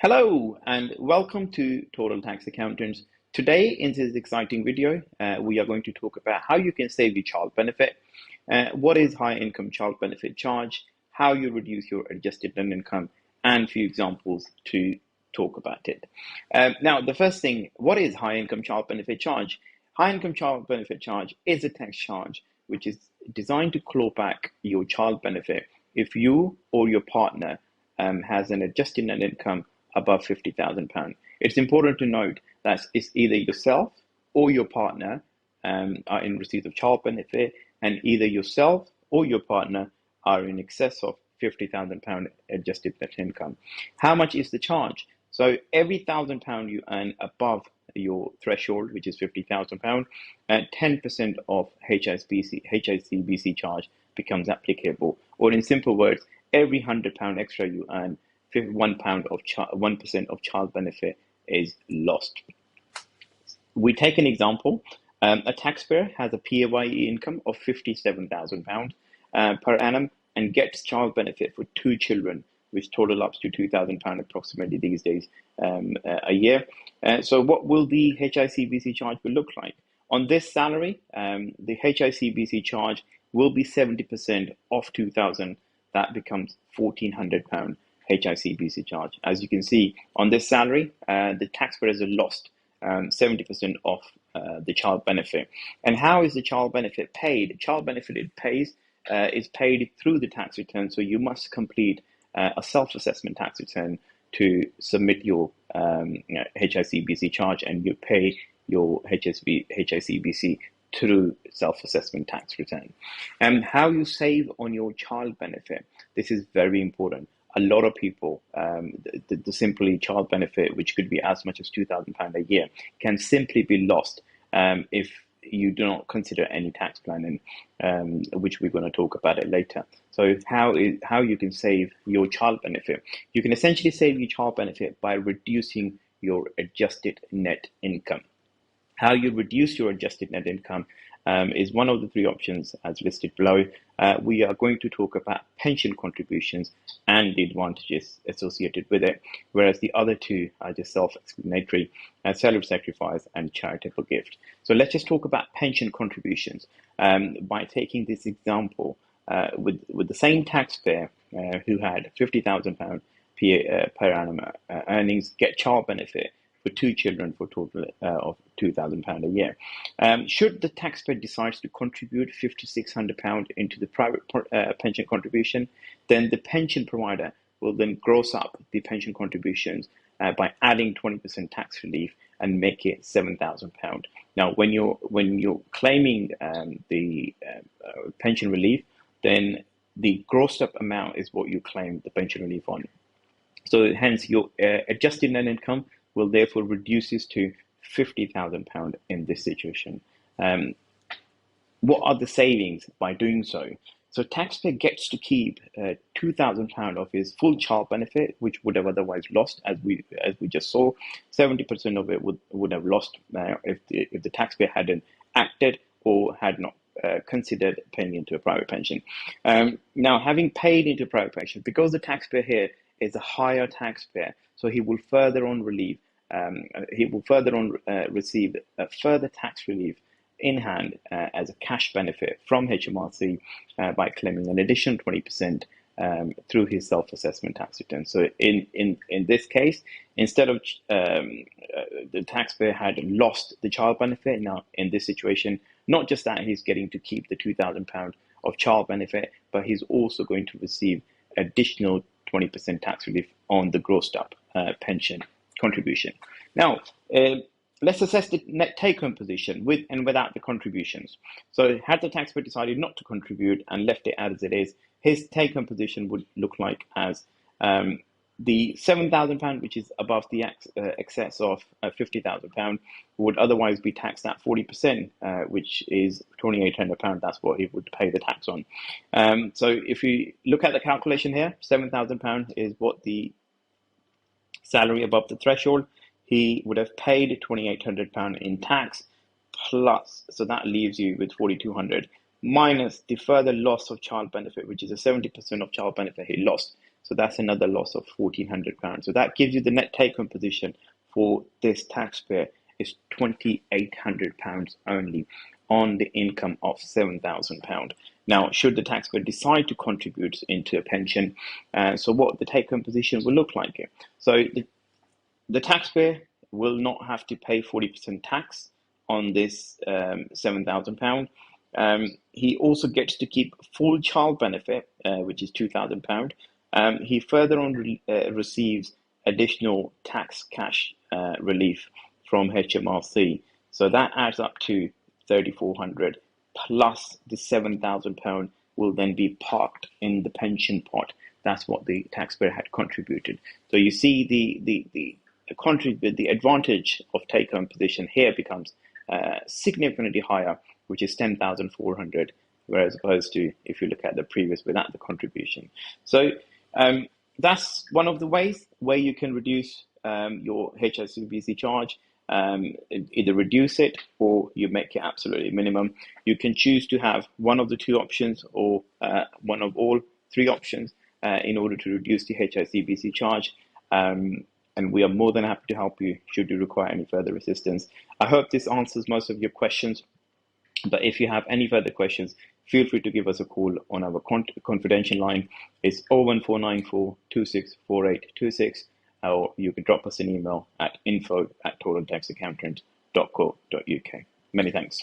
Hello and welcome to Total Tax Accountants. Today, in this exciting video, we are going to talk about how you can save your child benefit, what is high income child benefit charge, how you reduce your adjusted net income, and a few examples to talk about it. Now, the first thing, what is high income child benefit charge? High income child benefit charge is a tax charge which is designed to claw back your child benefit if you or your partner has an adjusted net income above £50,000. It's important to note that it's either yourself or your partner are in receipt of child benefit, and either yourself or your partner are in excess of £50,000 adjusted net income. How much is the charge? So every £1,000 you earn above your threshold, which is £50,000, 10% of HICBC charge becomes applicable. Or in simple words, every £100 extra you earn, £1% of child benefit is lost. We take an example. A taxpayer has a PAYE income of £57,000 per annum and gets child benefit for two children, which total up to £2,000 approximately these days a year. So what will the HICBC charge will look like? On this salary, the HICBC charge will be 70% of 2,000. That becomes £1,400 HICBC charge. As you can see on this salary, the taxpayers have lost 70% of the child benefit. And how is the child benefit paid? Child benefit is paid through the tax return. So you must complete a self-assessment tax return to submit your HICBC charge, and you pay your HICBC through self-assessment tax return. And how you save on your child benefit. This is very important. A lot of people, the simply child benefit, which could be as much as £2,000 a year, can simply be lost if you do not consider any tax planning, which we're going to talk about it later. So how you can save your child benefit? You can essentially save your child benefit by reducing your adjusted net income. How you reduce your adjusted net income is one of the three options as listed below. We are going to talk about pension contributions and the advantages associated with it, whereas the other two are just self-explanatory, salary sacrifice and charitable gift. So let's just talk about pension contributions by taking this example with the same taxpayer who had £50,000 per annum earnings get child benefit for two children for a total of £2,000 a year. Should the taxpayer decides to contribute £5,600 into the private pension contribution, then the pension provider will then gross up the pension contributions by adding 20% tax relief and make it £7,000. Now, when you're claiming the pension relief, then the grossed up amount is what you claim the pension relief on. So hence your adjusted net income will therefore reduces to £50,000 in this situation. What are the savings by doing so? So taxpayer gets to keep £2,000 of his full child benefit, which would have otherwise lost, as we just saw. 70% of it would have lost if the taxpayer hadn't acted or had not considered paying into a private pension. Now, having paid into a private pension, because the taxpayer here is a higher taxpayer, so he will further on receive further tax relief in hand as a cash benefit from HMRC by claiming an additional 20% through his self-assessment tax return. So in this case, instead of the taxpayer had lost the child benefit, now in this situation, not just that he's getting to keep the £2,000 of child benefit, but he's also going to receive additional 20% tax relief on the grossed up pension contribution. Now, let's assess the net take-home position with and without the contributions. So had the taxpayer decided not to contribute and left it as it is, his take-home position would look like as the £7,000, which is above the excess of £50,000, would otherwise be taxed at 40%, which is £2,800. That's what he would pay the tax on. So if you look at the calculation here, £7,000 is what the salary above the threshold. He would have paid £2,800 in tax plus, so that leaves you with £4,200 minus the further loss of child benefit, which is a 70% of child benefit he lost. So So that's another loss of £1,400. So that gives you the net take-home position for this taxpayer is £2,800 only on the income of £7,000. Now, should the taxpayer decide to contribute into a pension, so what the take-home position will look like here. So the taxpayer will not have to pay 40% tax on this £7,000. He also gets to keep full child benefit, which is £2,000. He further on receives additional tax cash relief from HMRC. So that adds up to 3,400 plus the £7,000 will then be parked in the pension pot. That's what the taxpayer had contributed. So you see the advantage of take-home position here becomes significantly higher, which is 10,400, whereas opposed to if you look at the previous without the contribution. So that's one of the ways where you can reduce your HSBC charge. Either reduce it or you make it absolutely minimum. You can choose to have one of the two options or one of all three options in order to reduce the HSBC charge. And we are more than happy to help you should you require any further assistance. I hope this answers most of your questions, but if you have any further questions, feel free to give us a call on our confidential line. It's 01494 264826, or you can drop us an email at info@totaltaxaccountant.co.uk. Many thanks.